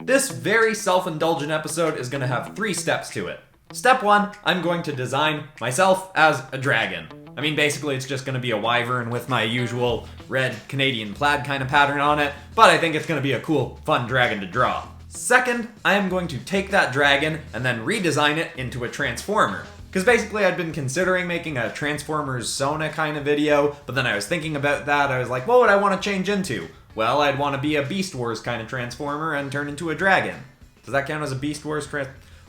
This very self-indulgent episode is going to have 3 steps to it. Step 1, I'm going to design myself as a dragon. I mean, basically it's just going to be a wyvern with my usual red Canadian plaid kind of pattern on it, but I think it's going to be a cool, fun dragon to draw. Second, I am going to take that dragon and then redesign it into a transformer. Because basically I'd been considering making a Transformers Sona kind of video, but then I was thinking about that, I was like, what would I want to change into? Well, I'd want to be a Beast Wars kind of transformer and turn into a dragon. Does that count as a Beast Wars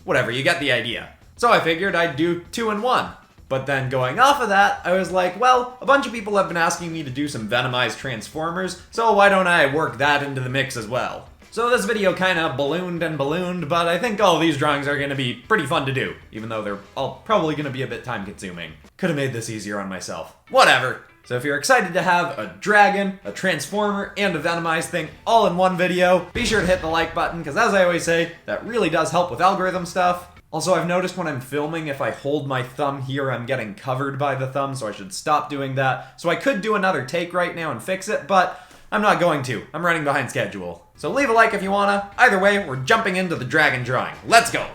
Whatever, you get the idea. So I figured I'd do 2 in 1. But then going off of that, I was like, well, a bunch of people have been asking me to do some Venomized Transformers, so why don't I work that into the mix as well? So this video kind of ballooned and ballooned, but I think all these drawings are going to be pretty fun to do, even though they're all probably going to be a bit time consuming. Could have made this easier on myself. Whatever. So if you're excited to have a dragon, a transformer, and a Venomized thing all in one video, be sure to hit the like button, because as I always say, that really does help with algorithm stuff. Also, I've noticed when I'm filming, if I hold my thumb here, I'm getting covered by the thumb, so I should stop doing that. So I could do another take right now and fix it, but I'm not going to. I'm running behind schedule. So leave a like if you wanna. Either way, we're jumping into the dragon drawing. Let's go!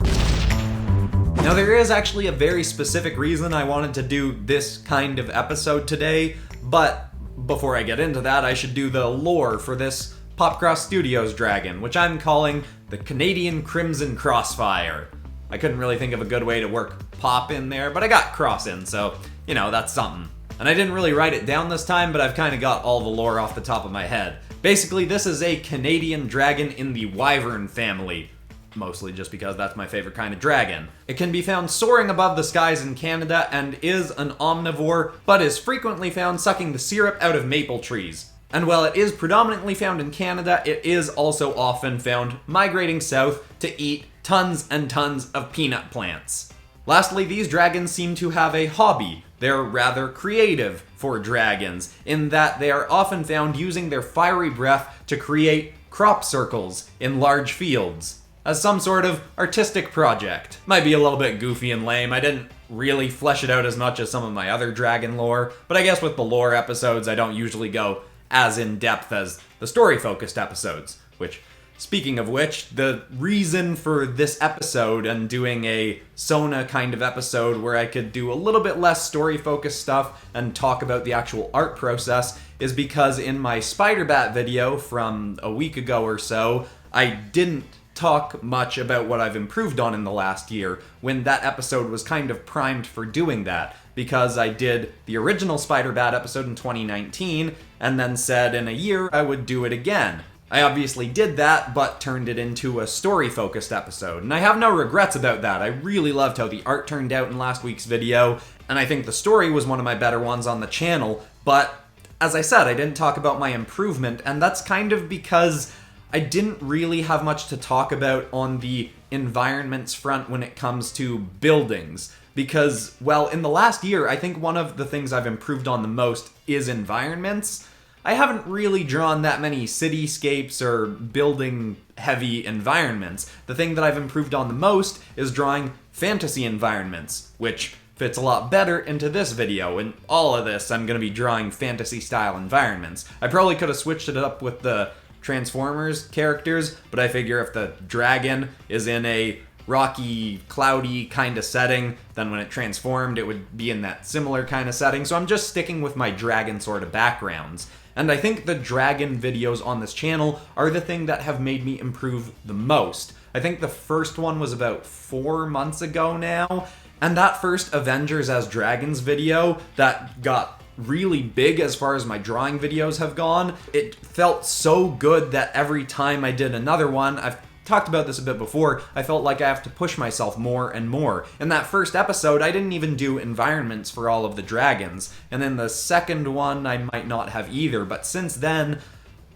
Now there is actually a very specific reason I wanted to do this kind of episode today, but before I get into that, I should do the lore for this PopCross Studios dragon, which I'm calling the Canadian Crimson Crossfire. I couldn't really think of a good way to work pop in there, but I got cross in, so, you know, that's something. And I didn't really write it down this time, but I've kind of got all the lore off the top of my head. Basically, this is a Canadian dragon in the wyvern family. Mostly just because that's my favorite kind of dragon. It can be found soaring above the skies in Canada and is an omnivore, but is frequently found sucking the syrup out of maple trees. And while it is predominantly found in Canada, it is also often found migrating south to eat tons and tons of peanut plants. Lastly, these dragons seem to have a hobby. They're rather creative for dragons, in that they are often found using their fiery breath to create crop circles in large fields, as some sort of artistic project. Might be a little bit goofy and lame. I didn't really flesh it out as much as some of my other dragon lore, but I guess with the lore episodes, I don't usually go as in-depth as the story-focused episodes, which, speaking of which, the reason for this episode and doing a Sona kind of episode where I could do a little bit less story-focused stuff and talk about the actual art process is because in my Spider-Bat video from a week ago or so, I didn't talk much about what I've improved on in the last year, when that episode was kind of primed for doing that, because I did the original Spider-Bat episode in 2019, and then said in a year I would do it again. I obviously did that, but turned it into a story-focused episode, and I have no regrets about that. I really loved how the art turned out in last week's video, and I think the story was one of my better ones on the channel, but as I said, I didn't talk about my improvement, and that's kind of because I didn't really have much to talk about on the environments front when it comes to buildings. Because, well, in the last year, I think one of the things I've improved on the most is environments. I haven't really drawn that many cityscapes or building-heavy environments. The thing that I've improved on the most is drawing fantasy environments, which fits a lot better into this video. In all of this, I'm going to be drawing fantasy-style environments. I probably could have switched it up with the Transformers characters, but I figure if the dragon is in a rocky, cloudy kind of setting, then when it transformed, it would be in that similar kind of setting. So I'm just sticking with my dragon sort of backgrounds. And I think the dragon videos on this channel are the thing that have made me improve the most. I think the first one was about 4 months ago now, and that first Avengers as Dragons video that got really big as far as my drawing videos have gone, it felt so good that every time I did another one, I've talked about this a bit before, I felt like I have to push myself more and more. In that first episode, I didn't even do environments for all of the dragons, and in the second one, I might not have either, but since then,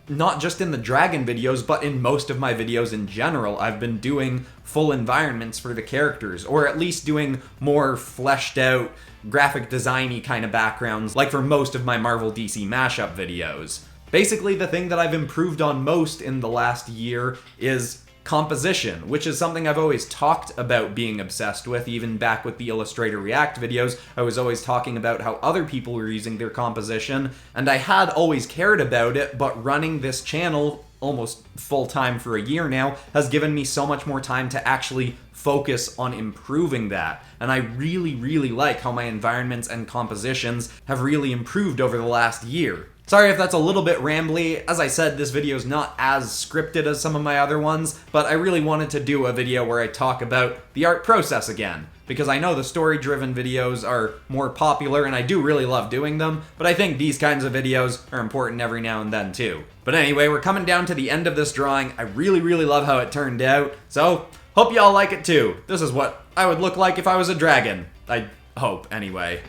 not just in the dragon videos, but in most of my videos in general, I've been doing full environments for the characters, or at least doing more fleshed out, graphic design-y kind of backgrounds, like for most of my Marvel DC mashup videos. Basically, the thing that I've improved on most in the last year is composition, which is something I've always talked about being obsessed with. Even back with the Illustrator React videos, I was always talking about how other people were using their composition, and I had always cared about it, but running this channel almost full-time for a year now, has given me so much more time to actually focus on improving that. And I really, really like how my environments and compositions have really improved over the last year. Sorry if that's a little bit rambly. As I said, this video is not as scripted as some of my other ones, but I really wanted to do a video where I talk about the art process again, because I know the story-driven videos are more popular and I do really love doing them, but I think these kinds of videos are important every now and then too. But anyway, we're coming down to the end of this drawing. I really, really love how it turned out, so hope y'all like it too. This is what I would look like if I was a dragon. I hope, anyway.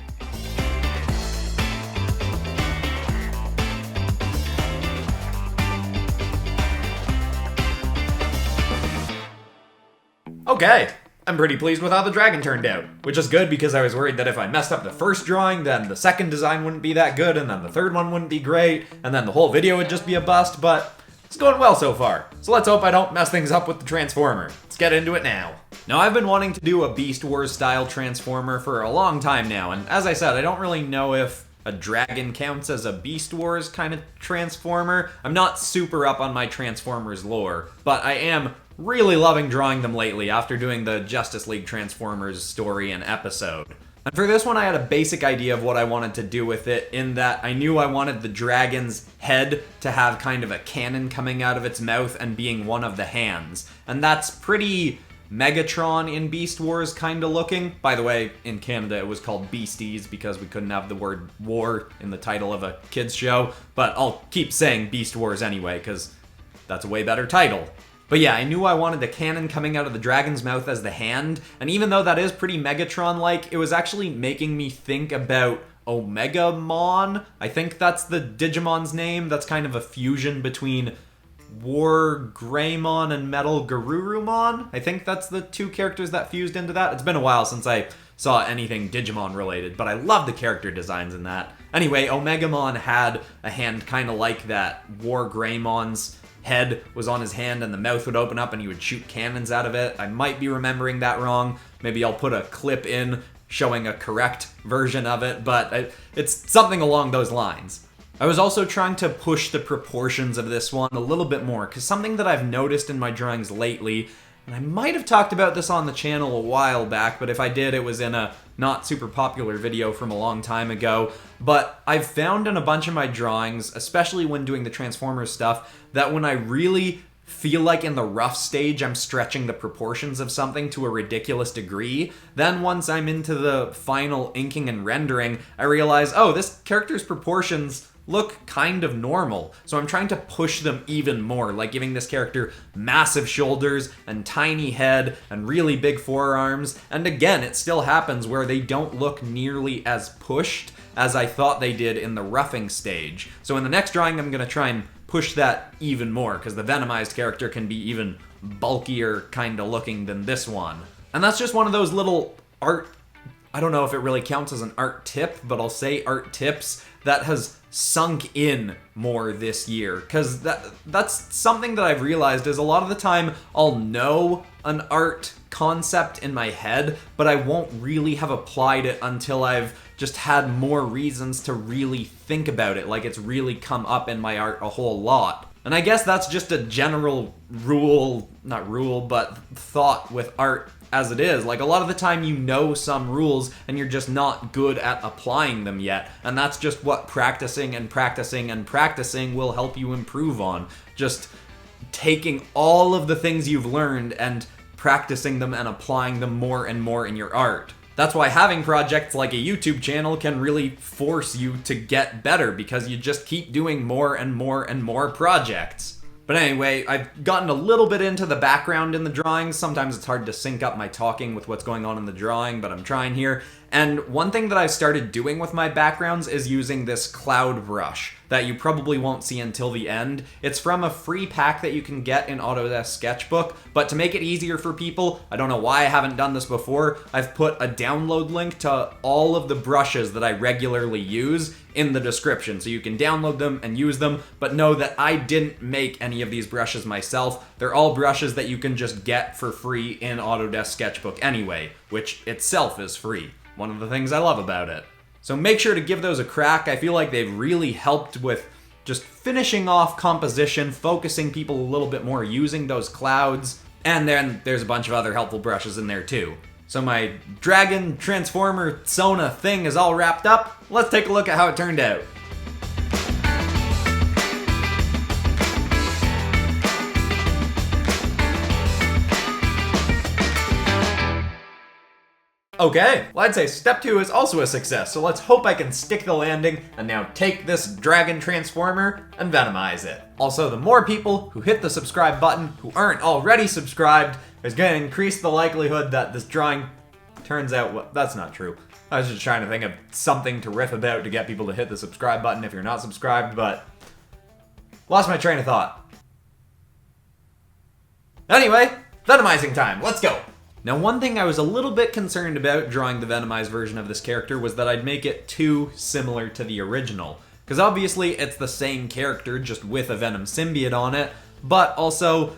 Okay, I'm pretty pleased with how the dragon turned out, which is good because I was worried that if I messed up the first drawing, then the second design wouldn't be that good, and then the third one wouldn't be great, and then the whole video would just be a bust, but it's going well so far. So let's hope I don't mess things up with the Transformer. Let's get into it now. Now, I've been wanting to do a Beast Wars style Transformer for a long time now, and as I said, I don't really know if a dragon counts as a Beast Wars kind of Transformer. I'm not super up on my Transformers lore, but I am really loving drawing them lately after doing the Justice League Transformers story and episode. And for this one, I had a basic idea of what I wanted to do with it, in that I knew I wanted the dragon's head to have kind of a cannon coming out of its mouth and being one of the hands. And that's pretty Megatron in Beast Wars kind of looking. By the way, in Canada it was called Beasties because we couldn't have the word war in the title of a kids show, but I'll keep saying Beast Wars anyway because that's a way better title. But yeah, I knew I wanted the cannon coming out of the dragon's mouth as the hand, and even though that is pretty Megatron-like, it was actually making me think about Omegamon. I think that's the Digimon's name. That's kind of a fusion between War Greymon and Metal Garurumon. I think that's the two characters that fused into that. It's been a while since I saw anything Digimon related, but I love the character designs in that. Anyway, Omegamon had a hand kind of like that. War Greymon's head was on his hand and the mouth would open up and he would shoot cannons out of it. I might be remembering that wrong. Maybe I'll put a clip in showing a correct version of it, but it's something along those lines. I was also trying to push the proportions of this one a little bit more, because something that I've noticed in my drawings lately, and I might have talked about this on the channel a while back, but if I did, it was in a not super popular video from a long time ago, but I've found in a bunch of my drawings, especially when doing the Transformers stuff, that when I really feel like in the rough stage I'm stretching the proportions of something to a ridiculous degree, then once I'm into the final inking and rendering, I realize, oh, this character's proportions look kind of normal. So I'm trying to push them even more, like giving this character massive shoulders and tiny head and really big forearms. And again, it still happens where they don't look nearly as pushed as I thought they did in the roughing stage. So in the next drawing, I'm going to try and push that even more, because the Venomized character can be even bulkier kind of looking than this one. And that's just one of those little art, I don't know if it really counts as an art tip, but I'll say art tips that has sunk in more this year, because that's something that I've realized is a lot of the time I'll know an art concept in my head, but I won't really have applied it until I've just had more reasons to really think about it, like it's really come up in my art a whole lot. And I guess that's just a general rule, not rule, but thought with art as it is. Like, a lot of the time you know some rules and you're just not good at applying them yet. And that's just what practicing and practicing and practicing will help you improve on. Just taking all of the things you've learned and practicing them and applying them more and more in your art. That's why having projects like a YouTube channel can really force you to get better, because you just keep doing more and more and more projects. But anyway, I've gotten a little bit into the background in the drawings. Sometimes it's hard to sync up my talking with what's going on in the drawing, but I'm trying here. And one thing that I've started doing with my backgrounds is using this cloud brush that you probably won't see until the end. It's from a free pack that you can get in Autodesk Sketchbook, but to make it easier for people, I don't know why I haven't done this before, I've put a download link to all of the brushes that I regularly use in the description, so you can download them and use them, but know that I didn't make any of these brushes myself. They're all brushes that you can just get for free in Autodesk Sketchbook anyway, which itself is free. One of the things I love about it. So make sure to give those a crack. I feel like they've really helped with just finishing off composition, focusing people a little bit more, using those clouds, and then there's a bunch of other helpful brushes in there too. So my dragon transformer Sona thing is all wrapped up. Let's take a look at how it turned out. Okay, well I'd say step 2 is also a success, so let's hope I can stick the landing and now take this dragon transformer and venomize it. Also, the more people who hit the subscribe button who aren't already subscribed is going to increase the likelihood that this drawing turns out well. That's not true. I was just trying to think of something to riff about to get people to hit the subscribe button if you're not subscribed, but lost my train of thought. Anyway, venomizing time, let's go! Now, one thing I was a little bit concerned about drawing the Venomized version of this character was that I'd make it too similar to the original. Because obviously it's the same character, just with a Venom symbiote on it, but also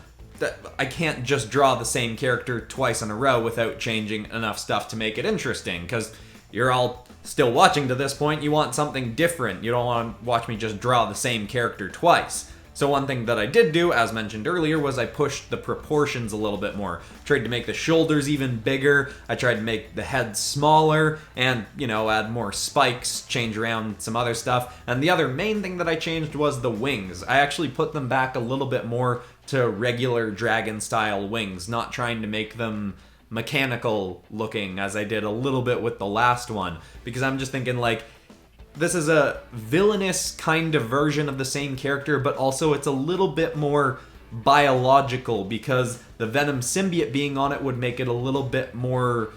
I can't just draw the same character twice in a row without changing enough stuff to make it interesting, because you're all still watching to this point, you want something different. You don't want to watch me just draw the same character twice. So one thing that I did do, as mentioned earlier, was I pushed the proportions a little bit more. Tried to make the shoulders even bigger, I tried to make the head smaller, and, you know, add more spikes, change around some other stuff. And the other main thing that I changed was the wings. I actually put them back a little bit more to regular dragon-style wings, not trying to make them mechanical looking as I did a little bit with the last one. Because I'm just thinking, like, this is a villainous kind of version of the same character, but also it's a little bit more biological because the Venom symbiote being on it would make it a little bit more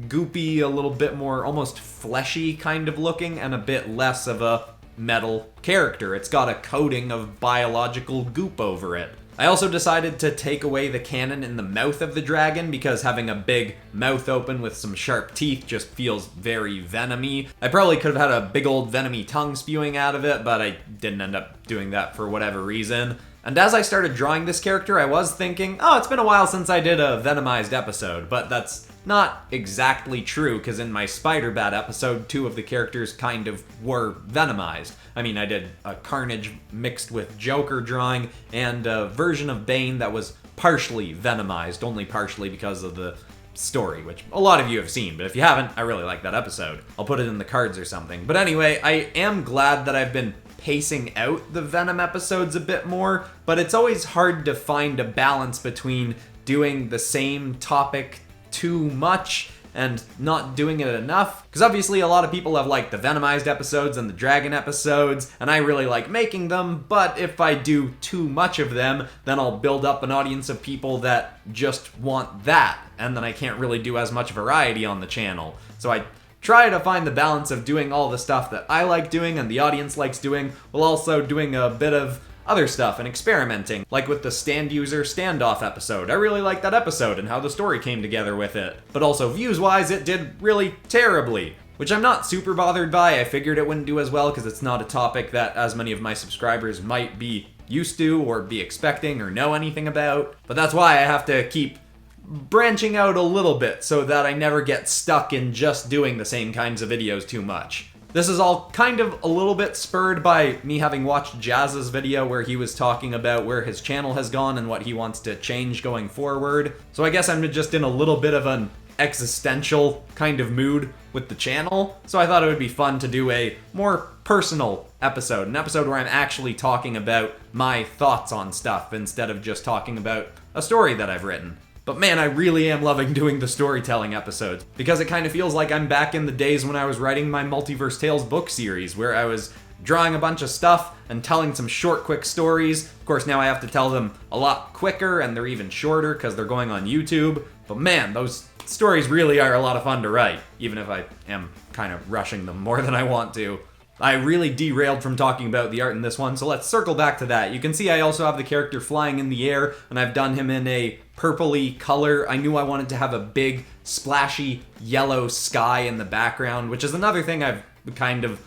goopy, a little bit more almost fleshy kind of looking, and a bit less of a metal character. It's got a coating of biological goop over it. I also decided to take away the cannon in the mouth of the dragon because having a big mouth open with some sharp teeth just feels very venomy. I probably could have had a big old venomy tongue spewing out of it, but I didn't end up doing that for whatever reason. And as I started drawing this character, I was thinking, oh, it's been a while since I did a Venomized episode, but that's not exactly true, because in my Spider-Bat episode, 2 of the characters kind of were Venomized. I mean, I did a Carnage mixed with Joker drawing, and a version of Bane that was partially Venomized, only partially because of the story, which a lot of you have seen, but if you haven't, I really like that episode. I'll put it in the cards or something. But anyway, I am glad that I've been pacing out the Venom episodes a bit more, but it's always hard to find a balance between doing the same topic too much and not doing it enough. Because obviously a lot of people have liked the Venomized episodes and the Dragon episodes, and I really like making them, but if I do too much of them, then I'll build up an audience of people that just want that, and then I can't really do as much variety on the channel. So I try to find the balance of doing all the stuff that I like doing and the audience likes doing, while also doing a bit of other stuff and experimenting, like with the stand user standoff episode. I really liked that episode and how the story came together with it. But also views-wise, it did really terribly, which I'm not super bothered by. I figured it wouldn't do as well because it's not a topic that as many of my subscribers might be used to or be expecting or know anything about. But that's why I have to keep branching out a little bit so that I never get stuck in just doing the same kinds of videos too much. This is all kind of a little bit spurred by me having watched Jazz's video where he was talking about where his channel has gone and what he wants to change going forward. So I guess I'm just in a little bit of an existential kind of mood with the channel. So I thought it would be fun to do a more personal episode, an episode where I'm actually talking about my thoughts on stuff instead of just talking about a story that I've written. But man, I really am loving doing the storytelling episodes, because it kind of feels like I'm back in the days when I was writing my Multiverse Tales book series, where I was drawing a bunch of stuff and telling some short, quick stories. Of course, now I have to tell them a lot quicker, and they're even shorter because they're going on YouTube. But man, those stories really are a lot of fun to write, even if I am kind of rushing them more than I want to. I really derailed from talking about the art in this one, so let's circle back to that. You can see I also have the character flying in the air, and I've done him in a purpley color. I knew I wanted to have a big, splashy, yellow sky in the background, which is another thing I've kind of...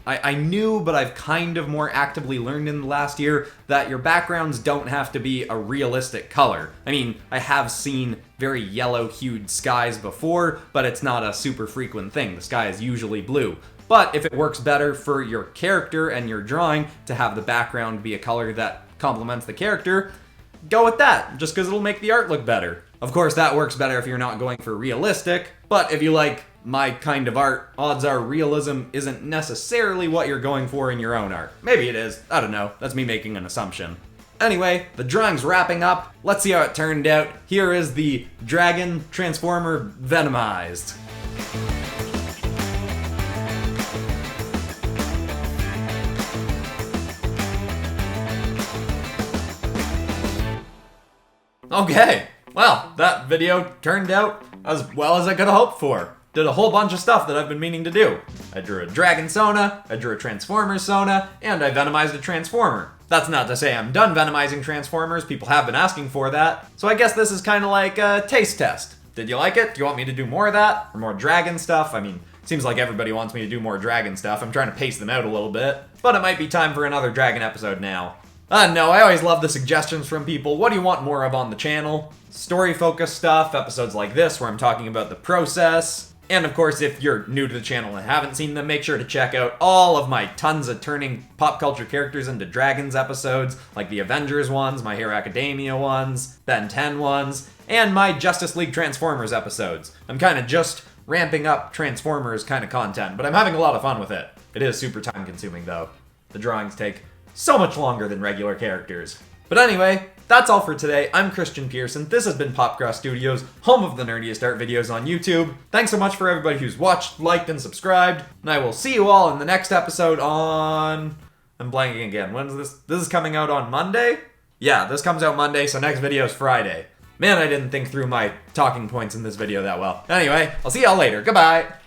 I knew, but I've kind of more actively learned in the last year that your backgrounds don't have to be a realistic color. I mean, I have seen very yellow-hued skies before, but it's not a super frequent thing. The sky is usually blue. But if it works better for your character and your drawing to have the background be a color that complements the character, go with that, just because it'll make the art look better. Of course, that works better if you're not going for realistic, but if you like my kind of art, odds are realism isn't necessarily what you're going for in your own art. Maybe it is, I don't know, that's me making an assumption. Anyway, the drawing's wrapping up. Let's see how it turned out. Here is the Dragon Transformer Venomized. Okay, well, that video turned out as well as I could have hoped for. Did a whole bunch of stuff that I've been meaning to do. I drew a Dragon Sona, I drew a Transformer Sona, and I venomized a Transformer. That's not to say I'm done venomizing Transformers, people have been asking for that. So I guess this is kind of like a taste test. Did you like it? Do you want me to do more of that? Or more dragon stuff? I mean, seems like everybody wants me to do more dragon stuff. I'm trying to pace them out a little bit. But it might be time for another dragon episode now. No, I always love the suggestions from people. What do you want more of on the channel? Story-focused stuff, episodes like this where I'm talking about the process. And of course, if you're new to the channel and haven't seen them, make sure to check out all of my tons of turning pop culture characters into dragons episodes, like the Avengers ones, My Hero Academia ones, Ben 10 ones, and my Justice League Transformers episodes. I'm kind of just ramping up Transformers kind of content, but I'm having a lot of fun with it. It is super time consuming though. The drawings take so much longer than regular characters. But anyway, that's all for today. I'm Christian Pearson. This has been PopCross Studios, home of the nerdiest art videos on YouTube. Thanks so much for everybody who's watched, liked, and subscribed. And I will see you all in the next episode on... I'm blanking again. When's this? This is coming out on Monday? Yeah, this comes out Monday, so next video is Friday. Man, I didn't think through my talking points in this video that well. Anyway, I'll see y'all later. Goodbye!